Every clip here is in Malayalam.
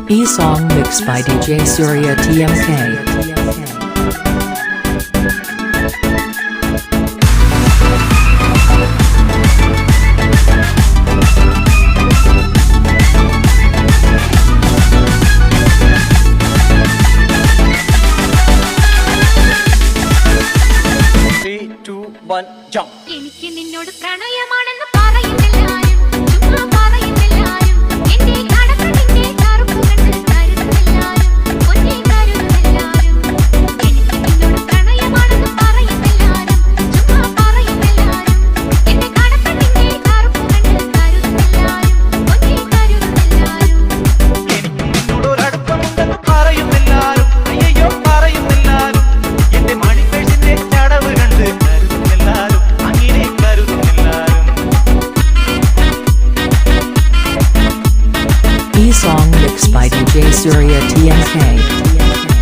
E-song mixed by DJ Surya TMK. Jump. എനിക്ക് നിന്നോട് പ്രണയമാണെന്ന് പറയുന്നെല്ലാരും ചുമ്മാ പറയുന്നെല്ലാരും എന്റെ കടക്കണ്ണിന്റെ കറുപ്പ് കണ്ട് കരുതുന്നെല്ലാരും ഒന്നേ കരുതുന്നെല്ലാരും എനിക്ക് നിന്നോട് പ്രണയമാണെന്ന് പറയുന്നെല്ലാരും ചുമ്മാ പറയുന്നെല്ലാരും എന്റെ കടക്കണ്ണിന്റെ കറുപ്പ് കണ്ട് കരുതുന്നെല്ലാരും ഒന്നേ കരുതുന്നെല്ലാരും എനിക്ക് നിന്നോട് ഒരു അടുപ്പമുണ്ടെന്ന് പറയുന്നെല്ലാരും അയ്യോ പറയുന്നെല്ലാരും എന്റെ മണിപ്പേഴ്സിന്റെ ചടവ് കണ്ട് E-song mixed by DJ Surya TMK.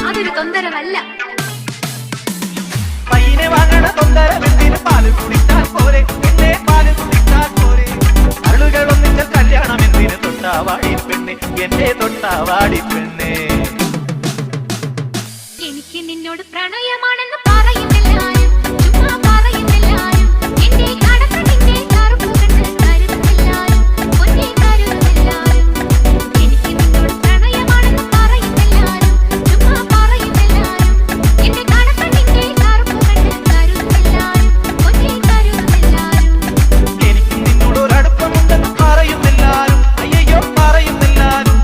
അതൊരു തൊന്തരമല്ല പയ്യനെ വാങ്ങണ തൊന്തരമെന്തിന് പാല് കുടിച്ചാൽ പോരെ എന്നെ പാല് കുടിച്ചാൽ പോരെ അരുളുകൾ ഒന്നിച്ച കല്യാണം എന്തിന് തൊട്ടാവാടി പെണ്ണെ എന്റെ തൊട്ടാവാടി പെണ്ണെ എനിക്ക് നിന്നോട് പ്രണയമാണെന്ന് പറയുന്നെല്ലാരും ചുമ്മാ പറയുന്നെല്ലാരും എന്റെ കടക്കണ്ണിന്റെ കറുപ്പ് കണ്ട് കരുതുന്നെല്ലാരും ഒന്നേ കരുതുന്നെല്ലാരും എനിക്ക് നിന്നോട് പ്രണയമാണെന്ന് പറയുന്നെല്ലാരും ചുമ്മാ പറയുന്നെല്ലാരും എന്റെ കടക്കണ്ണിന്റെ കറുപ്പ് കണ്ട് കരുതുന്നെല്ലാരും ഒന്നേ കരുതുന്നെല്ലാരും എനിക്ക് നിന്നോട് ഒരു അടുപ്പമുണ്ടെന്ന് പറയുന്നെല്ലാരും അയ്യോ പറയുന്നെല്ലാരും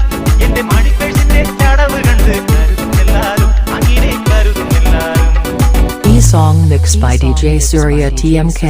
എന്റെ മണിപ്പേഴ്സിന്റെ ചടവ് കണ്ട് കരുതുന്നെല്ലാരും അങ്ങനെ കരുതുന്നെല്ലാരും E-song mixed by DJ Surya TMK.